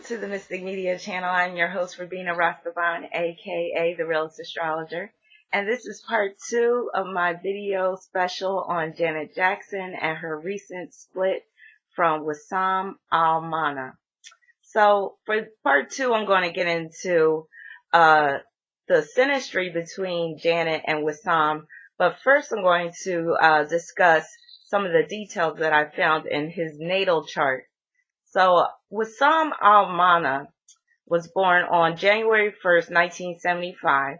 to the Mystic Media channel. I'm your host, Rabina Rastaban, aka the Realist Astrologer. And this is part 2 of my video special on Janet Jackson and her recent split from Wissam Almana. So for part 2, I'm going to get into the synastry between Janet and Wissam. But first I'm going to discuss some of the details that I found in his natal chart. So Wissam Almana was born on January 1st, 1975.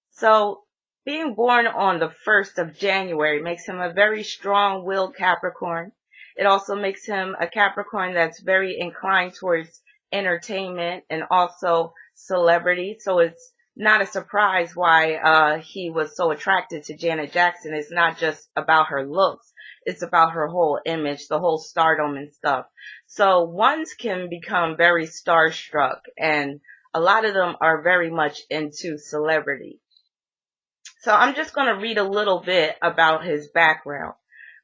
So being born on the 1st of January makes him a very strong-willed Capricorn. It also makes him a Capricorn that's very inclined towards entertainment and also celebrity. So it's not a surprise why he was so attracted to Janet Jackson. It's not just about her looks. It's about her whole image, the whole stardom and stuff. So ones can become very starstruck, and a lot of them are very much into celebrity. So I'm just going to read a little bit about his background.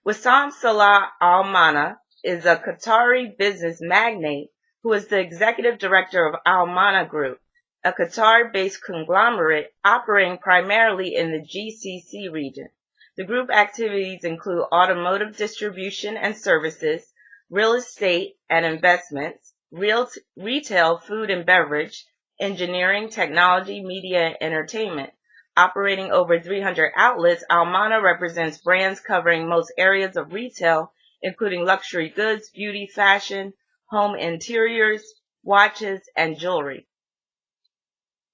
Wissam Salah Almana is a Qatari business magnate who is the executive director of Almana Group, a Qatar-based conglomerate operating primarily in the GCC region. The group activities include automotive distribution and services, real estate and investments, retail, food and beverage, engineering, technology, media, and entertainment. Operating over 300 outlets, Almana represents brands covering most areas of retail, including luxury goods, beauty, fashion, home interiors, watches, and jewelry.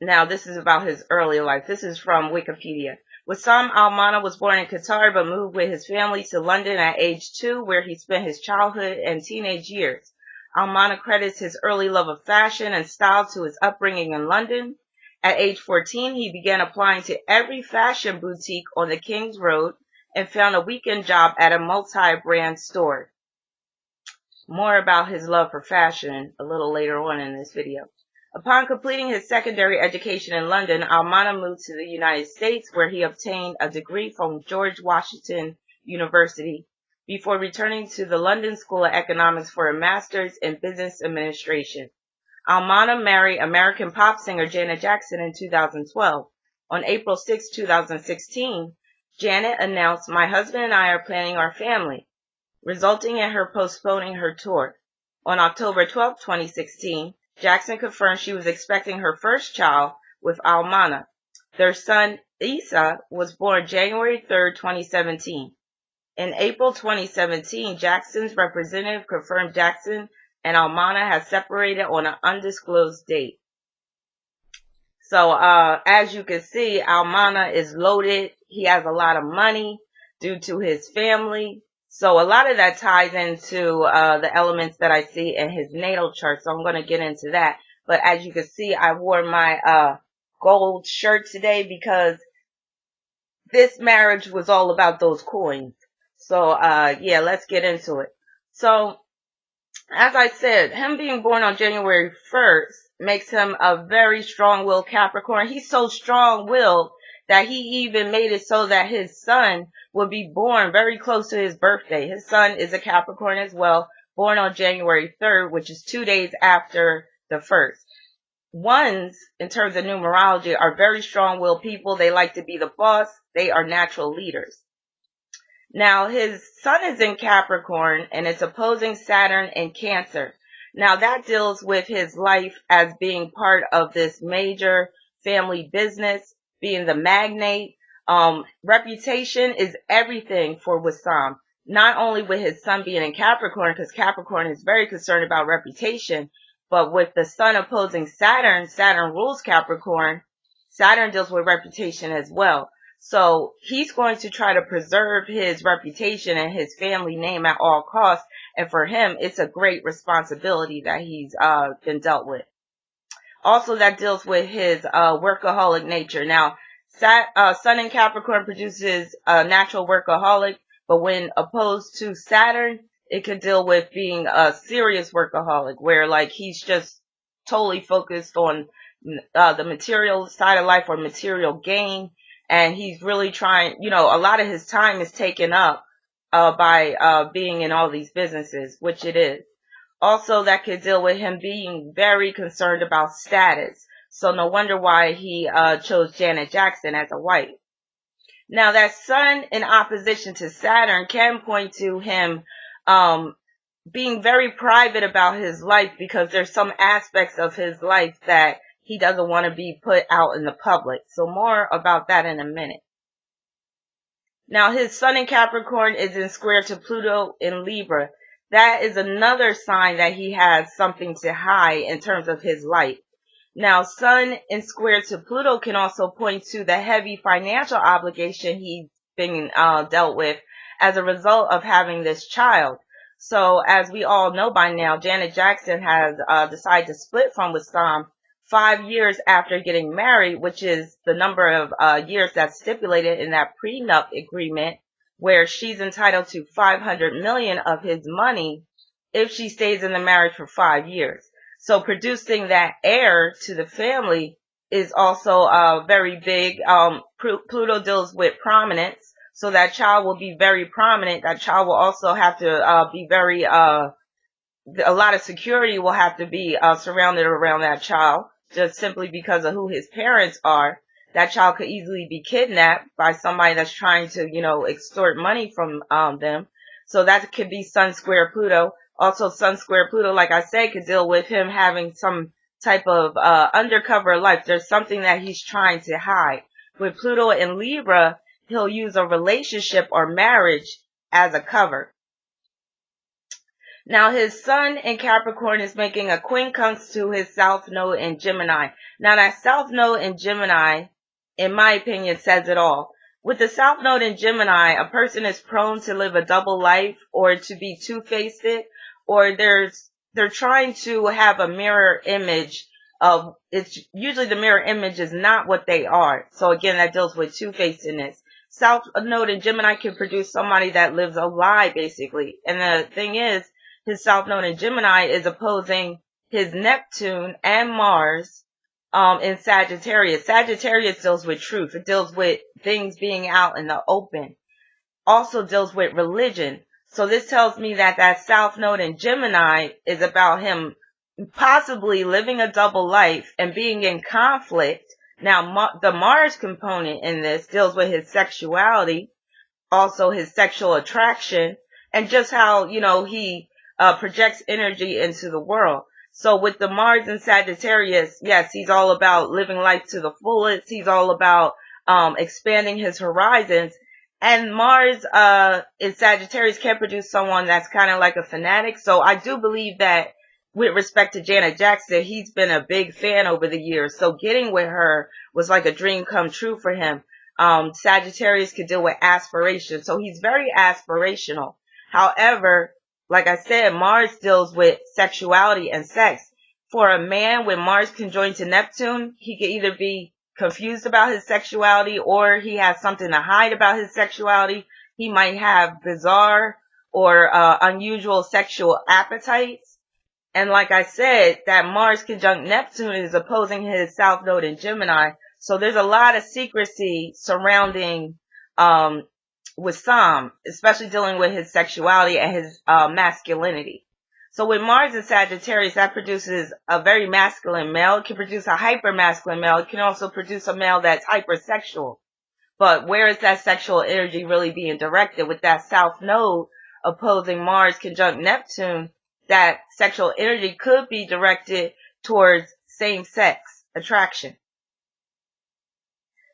Now, this is about his early life. This is from Wikipedia. Wissam Almana was born in Qatar but moved with his family to London at age 2, where he spent his childhood and teenage years. Almana credits his early love of fashion and style to his upbringing in London. At age 14, he began applying to every fashion boutique on the King's Road and found a weekend job at a multi-brand store. More about his love for fashion a little later on in this video. Upon completing his secondary education in London, Almana moved to the United States, where he obtained a degree from George Washington University before returning to the London School of Economics for a master's in business administration. Almana married American pop singer Janet Jackson in 2012. On April 6, 2016, Janet announced, "My husband and I are planning our family," resulting in her postponing her tour. On October 12, 2016, Jackson confirmed she was expecting her first child with Almana. Their son, Issa, was born January 3, 2017. In April 2017, Jackson's representative confirmed Jackson and Almana had separated on an undisclosed date. So, as you can see, Almana is loaded. He has a lot of money due to his family. So a lot of that ties into the elements that I see in his natal chart. So I'm going to get into that. But as you can see, I wore my gold shirt today because this marriage was all about those coins. So yeah, let's get into it. So as I said, him being born on January 1st makes him a very strong-willed Capricorn. He's so strong-willed that he even made it so that his son would be born very close to his birthday. His son is a Capricorn as well, born on January 3rd, which is 2 days after the 1st. Ones, in terms of numerology, are very strong-willed people. They like to be the boss. They are natural leaders. Now, his sun is in Capricorn, and it's opposing Saturn in Cancer. Now, that deals with his life as being part of this major family business, being the magnate. Reputation is everything for Wissam. Not only with his sun being in Capricorn, because Capricorn is very concerned about reputation, but with the sun opposing Saturn, Saturn rules Capricorn. Saturn deals with reputation as well. So he's going to try to preserve his reputation and his family name at all costs. And for him, it's a great responsibility that he's been dealt with. Also, that deals with his workaholic nature. Now, Sun in Capricorn produces a natural workaholic, but when opposed to Saturn, it could deal with being a serious workaholic, where like he's just totally focused on the material side of life or material gain. And he's really trying, a lot of his time is taken up by being in all these businesses, which it is. Also, that could deal with him being very concerned about status. So no wonder why he chose Janet Jackson as a wife. Now, that Sun in opposition to Saturn can point to him being very private about his life, because there's some aspects of his life that he doesn't want to be put out in the public. So more about that in a minute. Now, his Sun in Capricorn is in square to Pluto in Libra. That is another sign that he has something to hide in terms of his life. Now, Sun in square to Pluto can also point to the heavy financial obligation he's been dealt with as a result of having this child. So, as we all know by now, Janet Jackson has decided to split from Wissam 5 years after getting married, which is the number of years that's stipulated in that prenup agreement, where she's entitled to 500 million of his money if she stays in the marriage for 5 years. So producing that heir to the family is also very big. Pluto deals with prominence, so that child will be very prominent. That child will also have to be very, a lot of security will have to be surrounded around that child, just simply because of who his parents are. That child could easily be kidnapped by somebody that's trying to, extort money from them. So that could be Sun square Pluto. Also, Sun square Pluto, like I said, could deal with him having some type of undercover life. There's something that he's trying to hide. With Pluto in Libra, he'll use a relationship or marriage as a cover. Now, his Sun in Capricorn is making a quincunx to his South Node in Gemini. Now, that South Node in Gemini, in my opinion, says it all. With the South Node in Gemini, a person is prone to live a double life, or to be two-faced, or they're trying to have a mirror image of, it's usually the mirror image is not what they are. So again, that deals with two-facedness. South Node in Gemini can produce somebody that lives a lie, basically. And the thing is, his South Node in Gemini is opposing his Neptune and Mars in Sagittarius. Sagittarius deals with truth. It deals with things being out in the open. Also deals with religion. So this tells me that that South Node in Gemini is about him possibly living a double life and being in conflict. Now, the Mars component in this deals with his sexuality, also his sexual attraction, and just how, he projects energy into the world. So with the Mars in Sagittarius, yes, he's all about living life to the fullest. He's all about expanding his horizons. And Mars in Sagittarius can produce someone that's kind of like a fanatic. So I do believe that with respect to Janet Jackson, he's been a big fan over the years. So getting with her was like a dream come true for him. Sagittarius could deal with aspiration. So he's very aspirational. However, like I said, Mars deals with sexuality and sex. For a man with Mars conjoined to Neptune, he could either be confused about his sexuality, or he has something to hide about his sexuality. He might have bizarre or unusual sexual appetites. And like I said, that Mars conjunct Neptune is opposing his South Node in Gemini. So there's a lot of secrecy surrounding Wissam, especially dealing with his sexuality and his masculinity. So with Mars in Sagittarius, that produces a very masculine male. It can produce a hyper-masculine male. It can also produce a male that's hypersexual. But where is that sexual energy really being directed? With that South Node opposing Mars conjunct Neptune, that sexual energy could be directed towards same-sex attraction.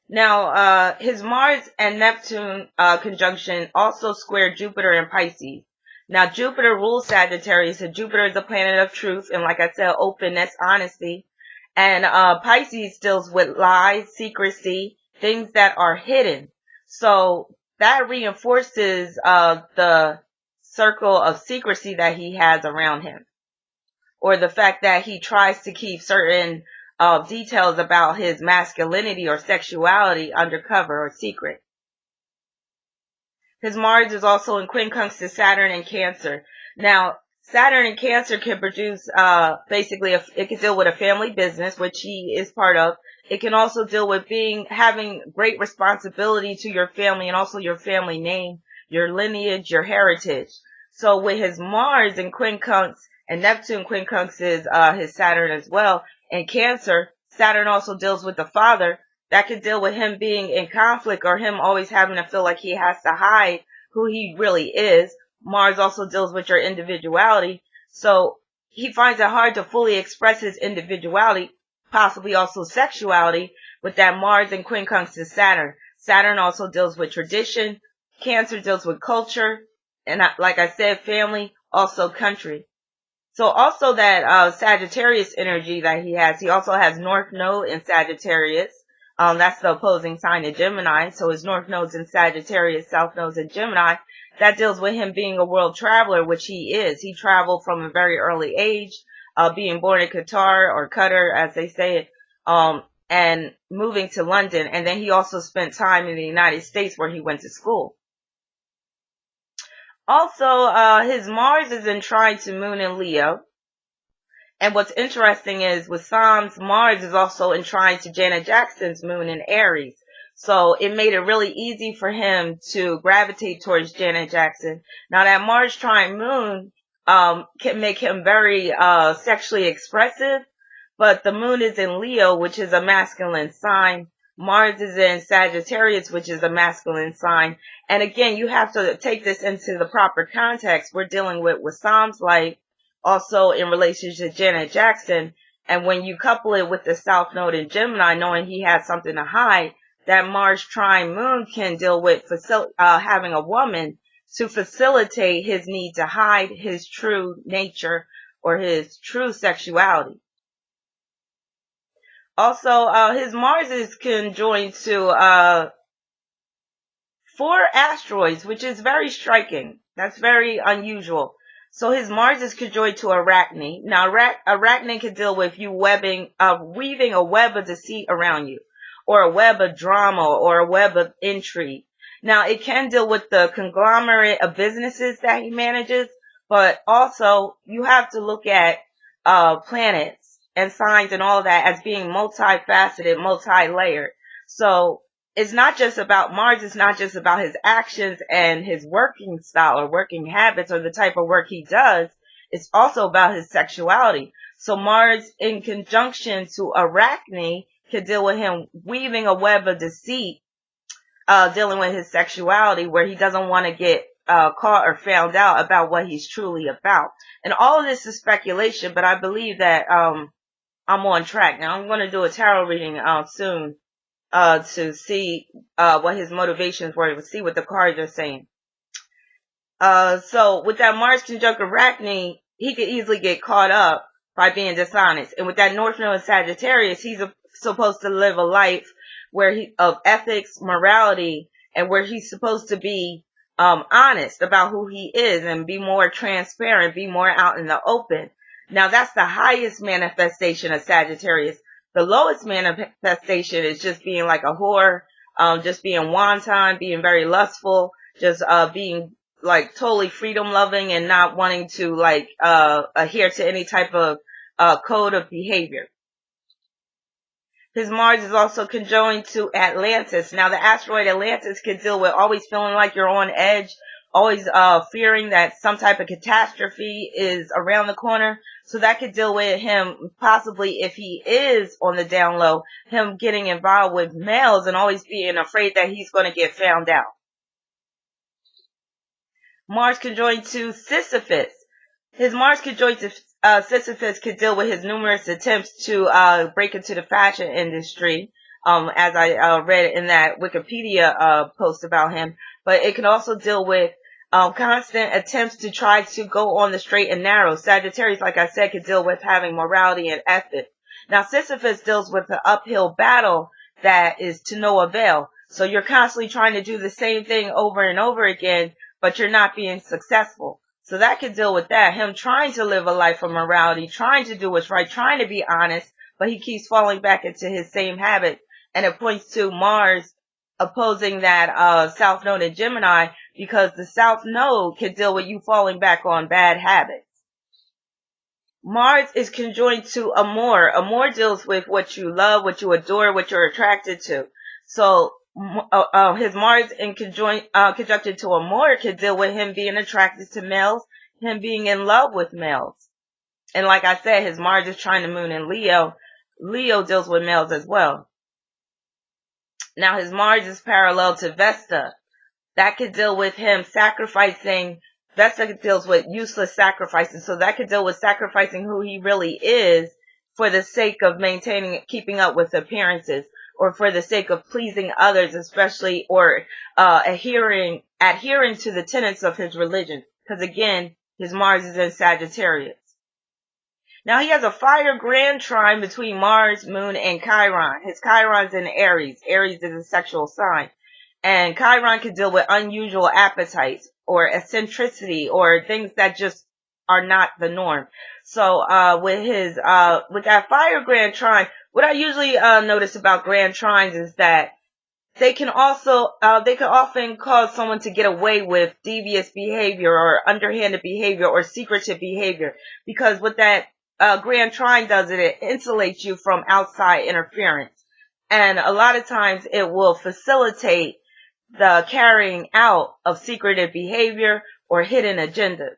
Now, his Mars and Neptune conjunction also squared Jupiter in Pisces. Now, Jupiter rules Sagittarius, and Jupiter is the planet of truth, and like I said, openness, honesty. And Pisces deals with lies, secrecy, things that are hidden. So that reinforces the circle of secrecy that he has around him, or the fact that he tries to keep certain details about his masculinity or sexuality undercover or secret. His Mars is also in quincunx to Saturn and Cancer. Now, Saturn and Cancer can produce basically it can deal with a family business, which he is part of. It can also deal with having great responsibility to your family and also your family name, your lineage, your heritage. So with his Mars in quincunx And Neptune quincunxes his Saturn as well. In Cancer, Saturn also deals with the father. That could deal with him being in conflict or him always having to feel like he has to hide who he really is. Mars also deals with your individuality. So he finds it hard to fully express his individuality, possibly also sexuality, with that Mars and quincunxes Saturn. Saturn also deals with tradition. Cancer deals with culture. And like I said, family, also country. So also that Sagittarius energy that he also has North Node in Sagittarius. That's the opposing sign of Gemini. So his North Node's in Sagittarius, South Node's in Gemini. That deals with him being a world traveler, which he is. He traveled from a very early age, being born in Qatar or Qatar, as they say it, and moving to London. And then he also spent time in the United States where he went to school. Also, his Mars is in trine to Moon in Leo. And what's interesting is Wissam's Mars is also in trine to Janet Jackson's Moon in Aries. So it made it really easy for him to gravitate towards Janet Jackson. Now that Mars trine Moon can make him very sexually expressive, but the Moon is in Leo, which is a masculine sign. Mars is in Sagittarius, which is a masculine sign. And again, you have to take this into the proper context. We're dealing with Wissam's life, also in relation to Janet Jackson. And when you couple it with the South Node in Gemini, knowing he has something to hide, that Mars trine Moon can deal with having a woman to facilitate his need to hide his true nature or his true sexuality. Also, his Mars is conjoined to 4 asteroids, which is very striking. That's very unusual. So his Mars is conjoined to Arachne. Now, Arachne can deal with you weaving a web of deceit around you, or a web of drama, or a web of intrigue. Now, it can deal with the conglomerate of businesses that he manages, but also you have to look at planets and signs and all that as being multifaceted, multi-layered. So it's not just about Mars. It's not just about his actions and his working style or working habits or the type of work he does. It's also about his sexuality. So Mars in conjunction to Arachne can deal with him weaving a web of deceit, dealing with his sexuality, where he doesn't want to get caught or found out about what he's truly about. And all of this is speculation, but I believe that I'm on track. Now I'm going to do a tarot reading soon to see what his motivations were, to see what the cards are saying. So with that Mars conjunct Arachne, he could easily get caught up by being dishonest. And with that North Node in Sagittarius, he's supposed to live a life of ethics, morality, and where he's supposed to be honest about who he is and be more transparent, be more out in the open. Now that's the highest manifestation of Sagittarius. The lowest manifestation is just being like a whore, just being wanton, being very lustful, just being like totally freedom loving and not wanting to like adhere to any type of code of behavior. His Mars is also conjoined to Atlantis. Now the asteroid Atlantis can deal with always feeling like you're on edge, always fearing that some type of catastrophe is around the corner. So that could deal with him possibly, if he is on the down low, him getting involved with males and always being afraid that he's going to get found out. Mars conjoined to Sisyphus. His Mars conjoined to Sisyphus could deal with his numerous attempts to break into the fashion industry, as I read in that Wikipedia post about him. But it can also deal with constant attempts to try to go on the straight and narrow. Sagittarius, like I said, could deal with having morality and ethics. Now, Sisyphus deals with the uphill battle that is to no avail. So you're constantly trying to do the same thing over and over again, but you're not being successful. So that could deal with that. Him trying to live a life of morality, trying to do what's right, trying to be honest, but he keeps falling back into his same habit. And it points to Mars opposing that South Node in Gemini, because the South Node can deal with you falling back on bad habits. Mars is conjoined to Amor. Amor deals with what you love, what you adore, what you're attracted to. So his Mars in conjuncted to Amor could deal with him being attracted to males, him being in love with males. And like I said, his Mars is trying the moon in Leo. Leo deals with males as well. Now his Mars is parallel to Vesta. That could deal with him sacrificing. Vesta deals with useless sacrifices. So that could deal with sacrificing who he really is for the sake of maintaining, keeping up with appearances, or for the sake of pleasing others, especially, or adhering to the tenets of his religion. Because again, his Mars is in Sagittarius. Now he has a fire grand trine between Mars, Moon, and Chiron. His Chiron's in Aries. Aries is a sexual sign. And Chiron can deal with unusual appetites or eccentricity or things that just are not the norm. So with that fire grand trine, what I usually notice about grand trines is that they can often cause someone to get away with devious behavior or underhanded behavior or secretive behavior, because what that grand trine does, it insulates you from outside interference. And a lot of times it will facilitate the carrying out of secretive behavior or hidden agendas.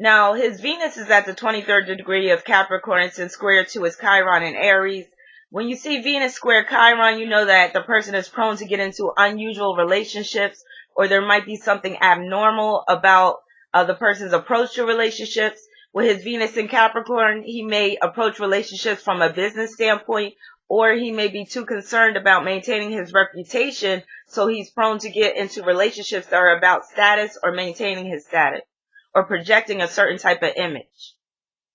Now, his Venus is at the 23rd degree of Capricorn. It's in square to his Chiron in Aries. When you see Venus square Chiron, you know that the person is prone to get into unusual relationships, or there might be something abnormal about the person's approach to relationships. With his Venus in Capricorn, he may approach relationships from a business standpoint, or he may be too concerned about maintaining his reputation, so he's prone to get into relationships that are about status or maintaining his status, or projecting a certain type of image,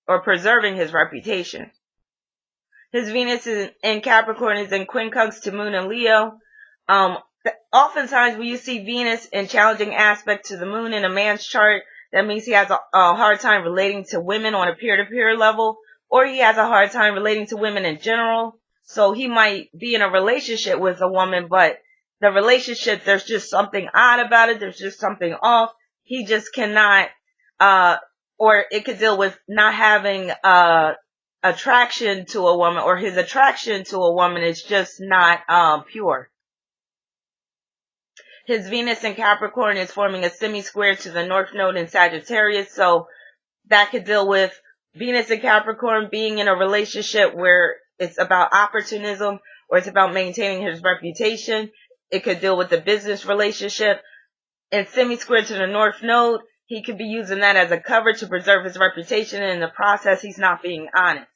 or preserving his reputation. His Venus in Capricorn is in quincunx to Moon and Leo. Oftentimes when you see Venus in challenging aspect to the Moon in a man's chart, that means he has a hard time relating to women on a peer-to-peer level, or he has a hard time relating to women in general. So he might be in a relationship with a woman, but the relationship, there's just something odd about it. There's just something off. He just cannot, or it could deal with not having attraction to a woman, or his attraction to a woman is just not pure. His Venus in Capricorn is forming a semi-square to the North Node in Sagittarius, so that could deal with Venus in Capricorn being in a relationship where it's about opportunism, or it's about maintaining his reputation. It could deal with the business relationship. And semi-square to the North Node, he could be using that as a cover to preserve his reputation, and in the process, he's not being honest.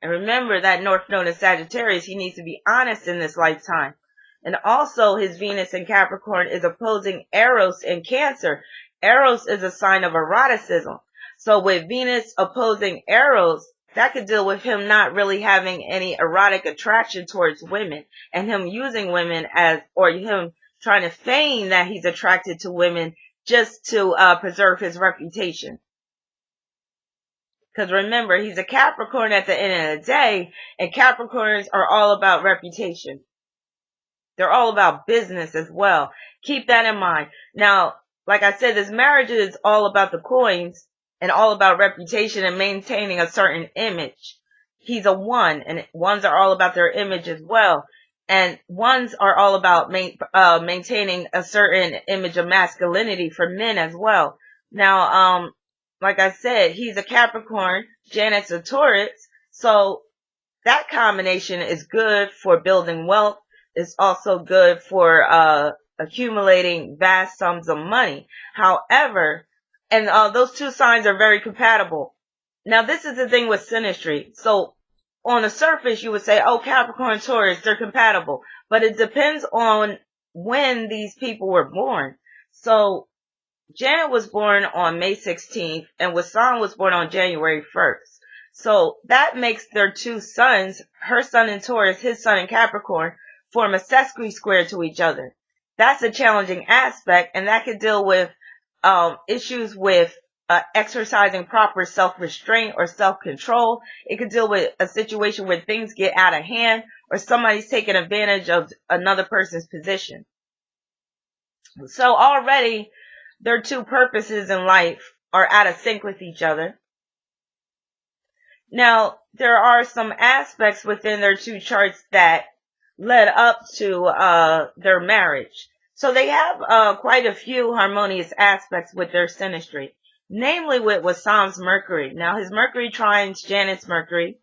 And remember that North Node in Sagittarius, he needs to be honest in this lifetime. And also, his Venus in Capricorn is opposing Eros in Cancer. Eros is a sign of eroticism. So with Venus opposing Eros, that could deal with him not really having any erotic attraction towards women, and him using women as, or him trying to feign that he's attracted to women just to preserve his reputation. Because remember, he's a Capricorn at the end of the day, and Capricorns are all about reputation. They're all about business as well. Keep that in mind. Now, like I said, this marriage is all about the coins and all about reputation and maintaining a certain image. He's a one, and ones are all about their image as well. And ones are all about maintaining a certain image of masculinity for men as well. Now, like I said, he's a Capricorn, Janet's a Taurus, so that combination is good for building wealth. It's also good for accumulating vast sums of money. However, and those two signs are very compatible. Now, this is the thing with synastry. So, on the surface, you would say, oh, Capricorn and Taurus, they're compatible. But it depends on when these people were born. So, Janet was born on May 16th, and Wissam was born on January 1st. So, that makes their two sons, her son in Taurus, his son in Capricorn, form a sesqui square to each other. That's a challenging aspect, and that could deal with issues with exercising proper self-restraint or self-control. It could deal with a situation where things get out of hand, or somebody's taking advantage of another person's position. So already, their two purposes in life are out of sync with each other. Now, there are some aspects within their two charts that led up to their marriage. So they have quite a few harmonious aspects with their synastry. namely with Wissam's Mercury. Now, his Mercury trines Janet's Mercury.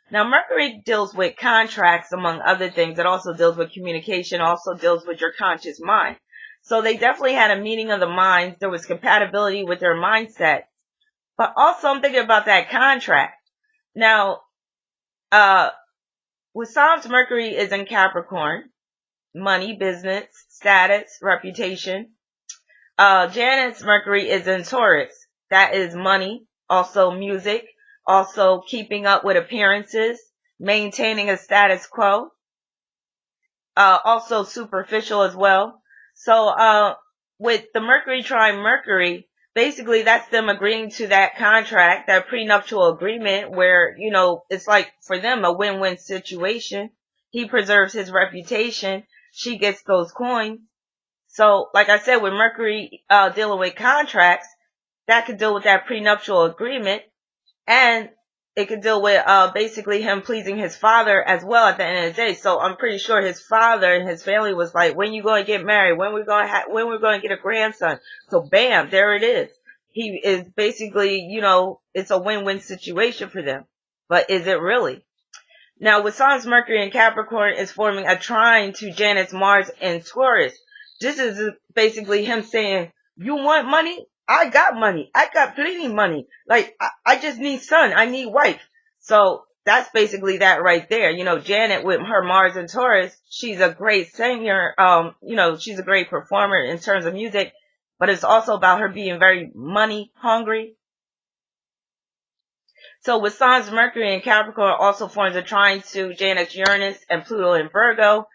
Now, Mercury deals with contracts, among other things. It also deals with communication, also deals with your conscious mind. So they definitely had a meeting of the minds. There was compatibility with their mindset. But also, I'm thinking about that contract. Now, Wissam's Mercury is in Capricorn. Money, business, status, reputation. Janet's Mercury is in Taurus. That is money, also music, also keeping up with appearances, maintaining a status quo, also superficial as well. So, with the Mercury trine Mercury, basically that's them agreeing to that contract, that prenuptial agreement where, it's like for them a win-win situation. He preserves his reputation. She gets those coins. So, like I said, with Mercury dealing with contracts, that could deal with that prenuptial agreement, and it could deal with basically him pleasing his father as well at the end of the day. So I'm pretty sure his father and his family was like, when you going to get married? When we're going to get a grandson? So bam, there it is. He is basically, it's a win-win situation for them. But is it really? Now, Wissam's Mercury in Capricorn is forming a trine to Janet's Mars in Taurus. This is basically him saying, you want money? I got money. I got plenty of money. Like, I just need son. I need wife. So that's basically that right there. Janet with her Mars in Taurus, she's a great singer. She's a great performer in terms of music, but it's also about her being very money hungry. So Wissam's Mercury in Capricorn also forms a trine to Janet's Uranus and Pluto in Virgo.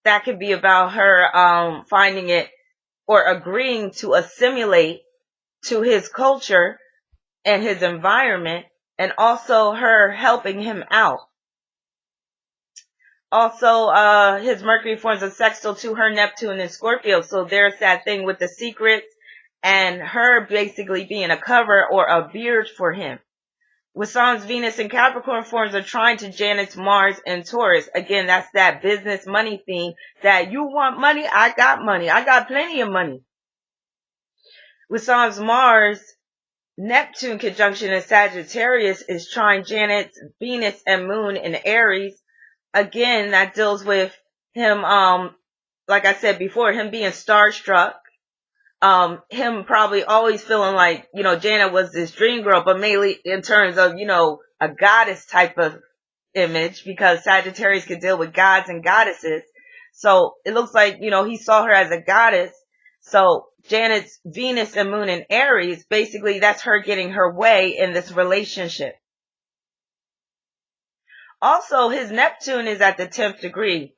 That could be about her finding it or agreeing to assimilate to his culture and his environment, and also her helping him out. Also, his Mercury forms a sextile to her Neptune in Scorpio. So there's that thing with the secrets and her basically being a cover or a beard for him. Wissam's Venus in Capricorn forms a trine to Janet's Mars in Taurus. Again, that's that business money theme, that you want money, I got money. I got plenty of money. Wissam's Mars Neptune conjunction in Sagittarius is trine Janet's Venus and Moon in Aries. Again, that deals with him, like I said before, him being starstruck. Him probably always feeling like, Janet was this dream girl, but mainly in terms of, a goddess type of image, because Sagittarius could deal with gods and goddesses. So it looks like, he saw her as a goddess. So Janet's Venus and Moon in Aries, basically that's her getting her way in this relationship. Also, his Neptune is at the 10th degree.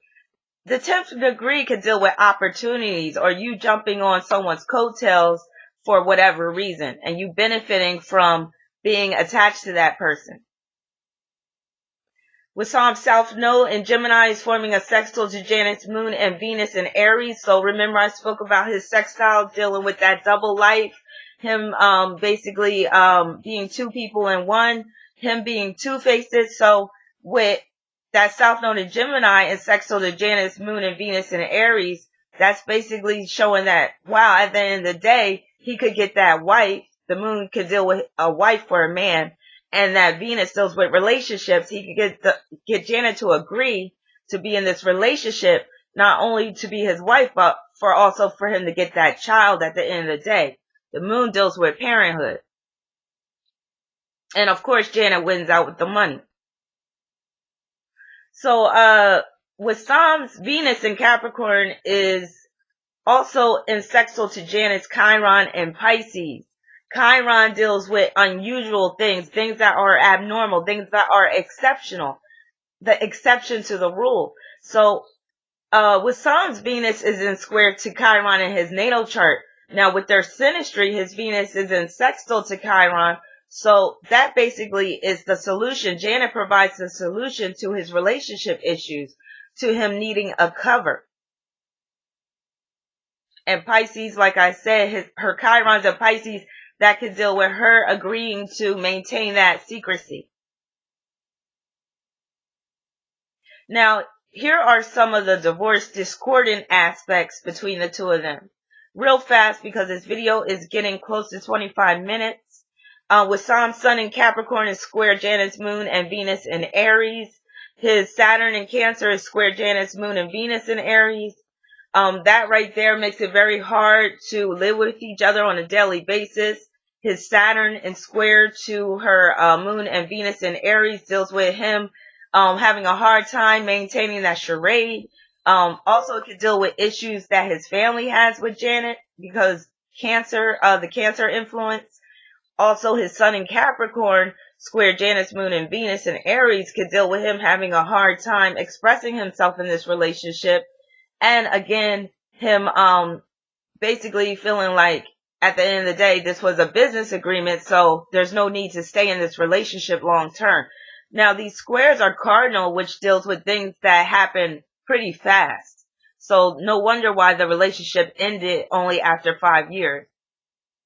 The 10th degree could deal with opportunities or you jumping on someone's coattails for whatever reason and you benefiting from being attached to that person. Wissam's South Node in Gemini is forming a sextile to Janet's Moon and Venus in Aries. So remember I spoke about his sextile dealing with that double life, him basically being two people in one, him being two-faced. So with that South Node in Gemini and sextile to Janet's Moon and Venus in Aries, that's basically showing that, wow, at the end of the day, he could get that wife. The Moon could deal with a wife for a man. And that Venus deals with relationships. He could get Janet to agree to be in this relationship, not only to be his wife, but also for him to get that child at the end of the day. The Moon deals with parenthood. And of course, Janet wins out with the money. So, Wissam's Venus in Capricorn is also in sextile to Janet's Chiron in Pisces. Chiron deals with unusual things that are abnormal, things that are exceptional, the exception to the rule. So, Wissam's Venus is in square to Chiron in his natal chart. Now, with their synastry, his Venus is in sextile to Chiron. So, that basically is the solution. Janet provides the solution to his relationship issues, to him needing a cover. And Pisces, like I said, her Chiron's in Pisces. That could deal with her agreeing to maintain that secrecy. Now, here are some of the divorce discordant aspects between the two of them. Real fast, because this video is getting close to 25 minutes. Wissam's Sun in Capricorn is square Janet's Moon and Venus in Aries. His Saturn in Cancer is square Janet's Moon and Venus in Aries. That right there makes it very hard to live with each other on a daily basis. His Saturn in square to her Moon and Venus in Aries deals with him having a hard time maintaining that charade. Also, it could deal with issues that his family has with Janet because Cancer, the Cancer influence. Also, his Sun in Capricorn, square Janet's Moon and Venus in Aries, could deal with him having a hard time expressing himself in this relationship. And again, him basically feeling like at the end of the day, this was a business agreement, so there's no need to stay in this relationship long term. Now, these squares are cardinal, which deals with things that happen pretty fast. So no wonder why the relationship ended only after 5 years.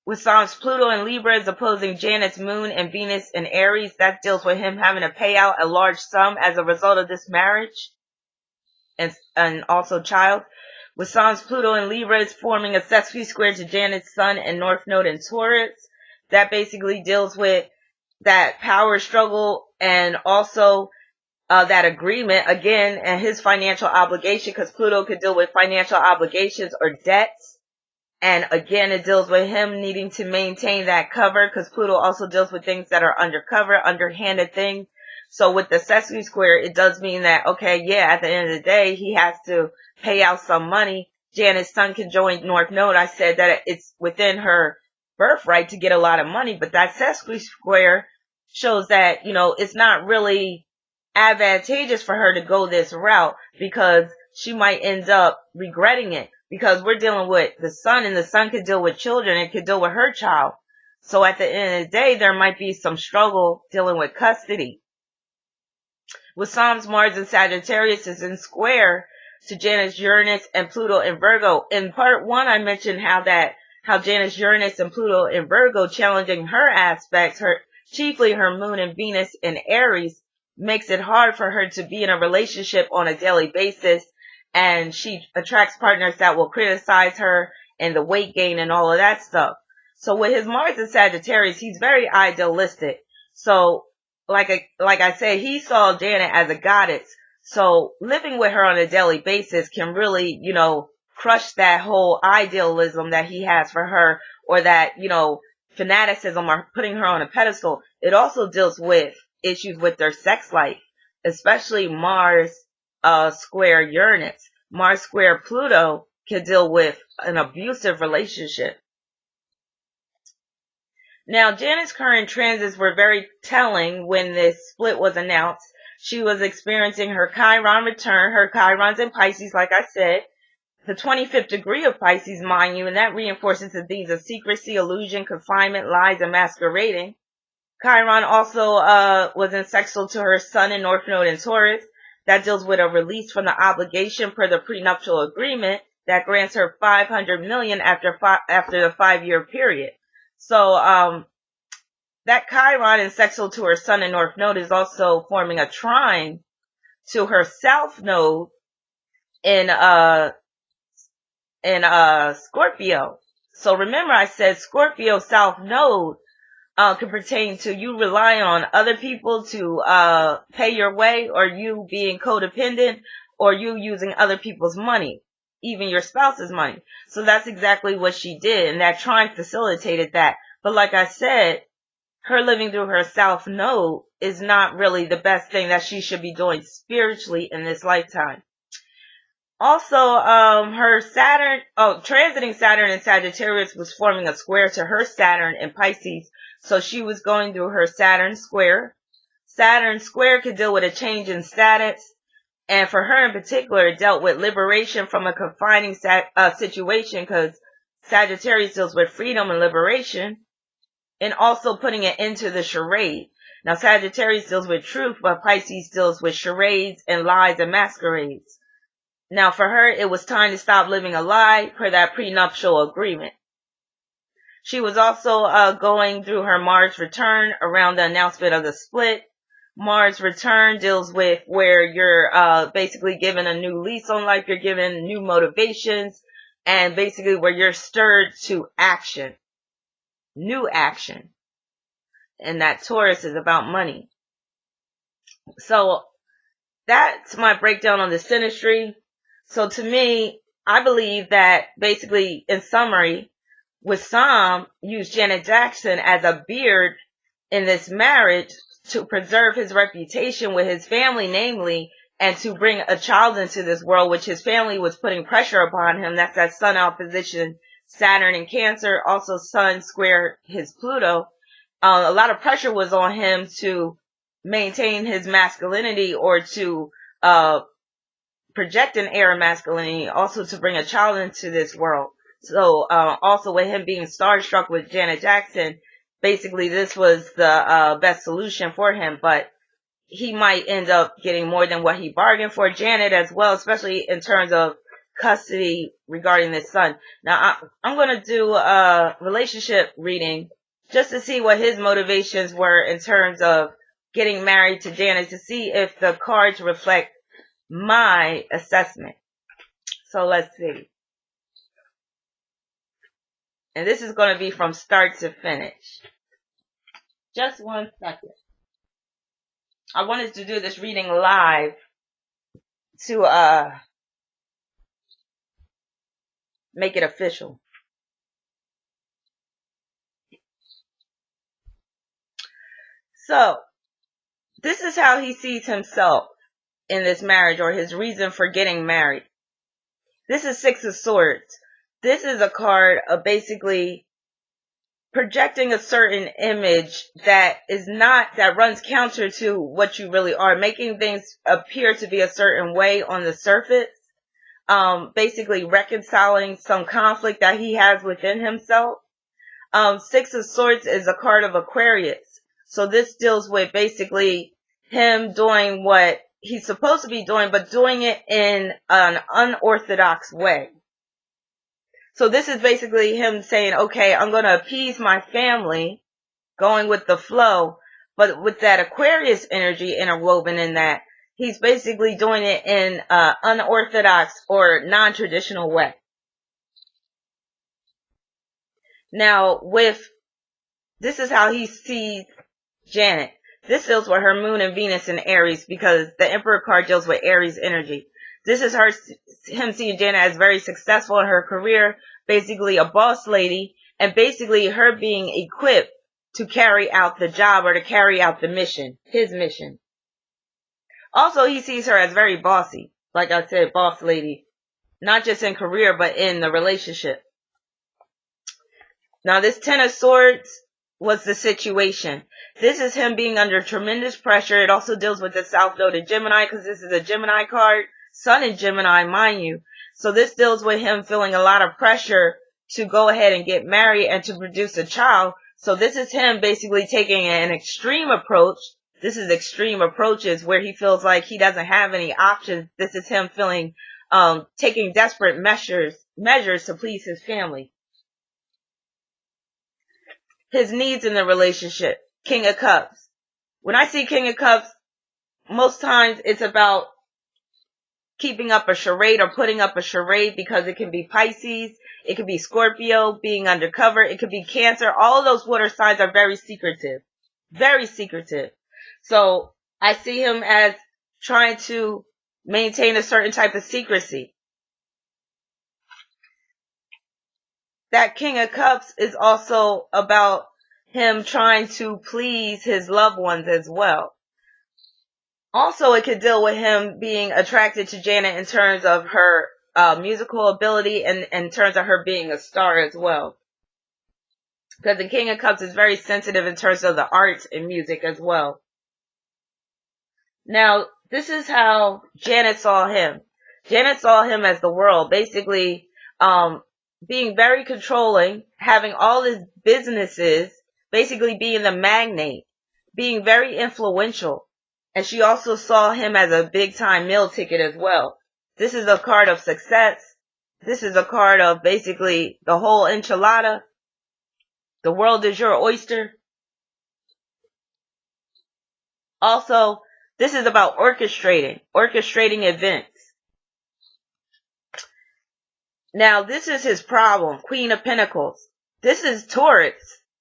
Wissam's Pluto in Libra is opposing Janet's Moon and Venus in Aries. That deals with him having to pay out a large sum as a result of this marriage and also child. Wissam's Pluto in Libra is forming a sextile square to Janet's Sun and North Node in Taurus. That basically deals with that power struggle and also that agreement again and his financial obligation, because Pluto could deal with financial obligations or debts. And again, it deals with him needing to maintain that cover because Pluto also deals with things that are undercover, underhanded things. So with the sextile square, it does mean that, okay, yeah, at the end of the day, he has to pay out some money. Janet's Sun can join North Node. I said that it's within her birthright to get a lot of money, but that sextile square shows that, it's not really advantageous for her to go this route because she might end up regretting it. Because we're dealing with the Sun, and the Sun could deal with children, it could deal with her child. So at the end of the day, there might be some struggle dealing with custody. Wissam's Mars in Sagittarius is in square to Janet's Uranus and Pluto in Virgo. In part 1, I mentioned how Janet's Uranus and Pluto in Virgo challenging her aspects, chiefly her Moon and Venus in Aries, makes it hard for her to be in a relationship on a daily basis. And she attracts partners that will criticize her and the weight gain and all of that stuff. So with his Mars in Sagittarius, he's very idealistic. So like I said, he saw Janet as a goddess. So living with her on a daily basis can really, crush that whole idealism that he has for her, or that, fanaticism or putting her on a pedestal. It also deals with issues with their sex life, especially Mars square Uranus. Mars square Pluto can deal with an abusive relationship. Now, Janet's current transits were very telling when this split was announced. She was experiencing her Chiron return. Her Chiron's in Pisces, like I said. The 25th degree of Pisces, mind you, and that reinforces the themes of secrecy, illusion, confinement, lies, and masquerading. Chiron also was in sextile to her Sun and North Node in Taurus. That deals with a release from the obligation per the prenuptial agreement that grants her $500 million after the 5-year period. So that Chiron in sextile to her Sun and North Node is also forming a trine to her South Node in Scorpio. So remember, I said Scorpio South Node could pertain to you relying on other people to pay your way, or you being codependent, or you using other people's money, even your spouse's money. So that's exactly what she did, and that trine facilitated that. But like I said, her living through her South Node is not really the best thing that she should be doing spiritually in this lifetime. Also, her Saturn, transiting Saturn in Sagittarius was forming a square to her Saturn in Pisces. So she was going through her Saturn square. Saturn square could deal with a change in status. And for her in particular, it dealt with liberation from a confining situation, because Sagittarius deals with freedom and liberation. And also putting it into the charade. Now, Sagittarius deals with truth, but Pisces deals with charades and lies and masquerades. Now, for her, it was time to stop living a lie per that prenuptial agreement. She was also going through her Mars return around the announcement of the split. Mars return deals with where you're basically given a new lease on life, you're given new motivations, and basically where you're stirred to action. New action. and that Taurus is about money. So that's my breakdown on the Synastry. So to me, I believe that basically, in summary, Wissam used Janet Jackson as a beard in this marriage to preserve his reputation with his family, namely, and to bring a child into this world, which his family was putting pressure upon him. That's that Sun opposition, Saturn in Cancer, also Sun square his Pluto. A lot of pressure was on him to maintain his masculinity, or to project an air of masculinity, also to bring a child into this world. So also with him being starstruck with Janet Jackson, basically this was the best solution for him. But he might end up getting more than what he bargained for. Janet as well, especially in terms of custody regarding this son. Now I'm going to do a relationship reading just to see what his motivations were in terms of getting married to Janet, to see if the cards reflect my assessment. So let's see. And this is going to be from start to finish. Just 1 second. I wanted to do this reading live to make it official. So, this is how he sees himself in this marriage, or his reason for getting married. This is Six of Swords. This is a card of basically projecting a certain image that runs counter to what you really are, making things appear to be a certain way on the surface, basically reconciling some conflict that he has within himself. Six of Swords is a card of Aquarius. So this deals with basically him doing what he's supposed to be doing, but doing it in an unorthodox way. So this is basically him saying, okay, I'm going to appease my family, going with the flow, but with that Aquarius energy interwoven in that, he's basically doing it in an unorthodox or non-traditional way. Now, this is how he sees Janet. This deals with her moon and Venus in Aries, because the Emperor card deals with Aries energy. This is him seeing Janet as very successful in her career, basically a boss lady, and basically her being equipped to carry out the job, or to carry out the mission, his mission. Also, he sees her as very bossy. Like I said, boss lady. Not just in career, but in the relationship. Now, this Ten of Swords was the situation. This is him being under tremendous pressure. It also deals with the South Node in Gemini, because this is a Gemini card. Sun in Gemini, mind you. So this deals with him feeling a lot of pressure to go ahead and get married and to produce a child. So this is him basically taking an extreme approach. This is extreme approaches where he feels like he doesn't have any options. This is him feeling, taking desperate measures to please his family. His needs in the relationship. King of Cups. When I see King of Cups, most times it's about keeping up a charade or putting up a charade, because it can be Pisces, it could be Scorpio, being undercover, it could be Cancer. All of those water signs are very secretive. Very secretive. So I see him as trying to maintain a certain type of secrecy. That King of Cups is also about him trying to please his loved ones as well. Also, it could deal with him being attracted to Janet in terms of her musical ability, and in terms of her being a star as well. Because the King of Cups is very sensitive in terms of the arts and music as well. Now, this is how Janet saw him. Janet saw him as the world, basically being very controlling, having all his businesses, basically being the magnate, being very influential. And she also saw him as a big-time meal ticket as well. This is a card of success. This is a card of basically the whole enchilada. The world is your oyster. Also, this is about orchestrating events. Now, this is his problem, Queen of Pentacles. This is Taurus.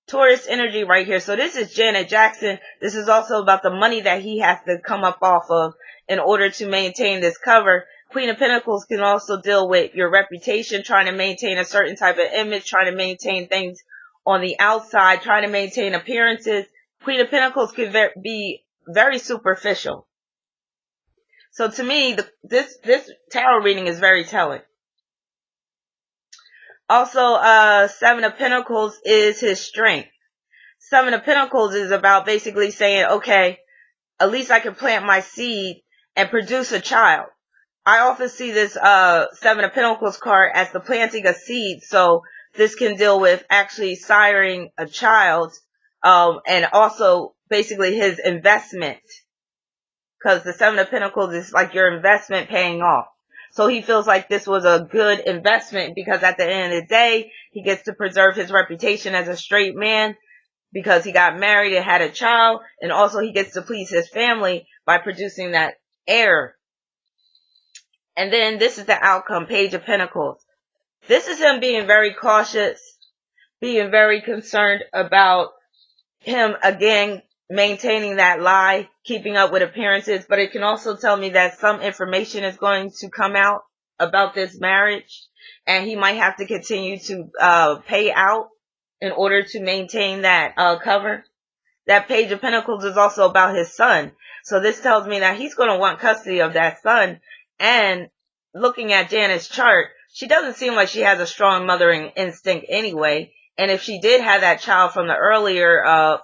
Taurus energy right here. So this is Janet Jackson. This is also about the money that he has to come up off of in order to maintain this cover. Queen of Pentacles can also deal with your reputation, trying to maintain a certain type of image, trying to maintain things on the outside, trying to maintain appearances. Queen of Pentacles could be very superficial. So to me, this tarot reading is very telling. Also, Seven of Pentacles is his strength. Seven of Pentacles is about basically saying, okay, at least I can plant my seed and produce a child. I often see this Seven of Pentacles card as the planting of seed. So this can deal with actually siring a child, and also basically his investment. Because the Seven of Pentacles is like your investment paying off. So he feels like this was a good investment because at the end of the day, he gets to preserve his reputation as a straight man because he got married and had a child. And also he gets to please his family by producing that heir. And then this is the outcome, Page of Pentacles. This is him being very cautious, being very concerned about him, again, maintaining that lie, keeping up with appearances. But it can also tell me that some information is going to come out about this marriage. And he might have to continue to pay out in order to maintain that cover. That Page of Pentacles is also about his son. So this tells me that he's going to want custody of that son. And looking at Janet's chart, she doesn't seem like she has a strong mothering instinct anyway. And if she did have that child from the earlier,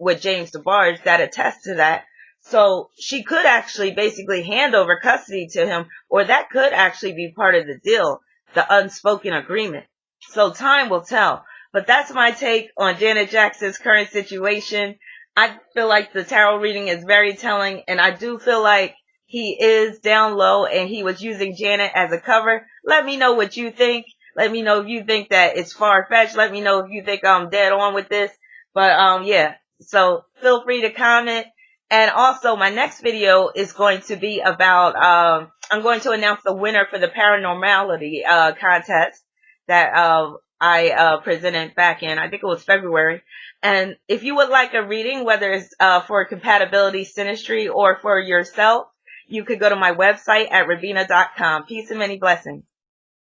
with James DeBarge, that attests to that. So she could actually basically hand over custody to him, or that could actually be part of the deal, the unspoken agreement. So time will tell. But that's my take on Janet Jackson's current situation. I feel like the tarot reading is very telling, and I do feel like he is down low and he was using Janet as a cover. Let me know what you think. Let me know if you think that it's far-fetched. Let me know if you think I'm dead on with this. But yeah, so feel free to comment. And also my next video is going to be about, I'm going to announce the winner for the paranormality contest that I presented back in, I think it was February. And if you would like a reading, whether it's for compatibility, synastry, or for yourself, you could go to my website at ravina.com. Peace and many blessings.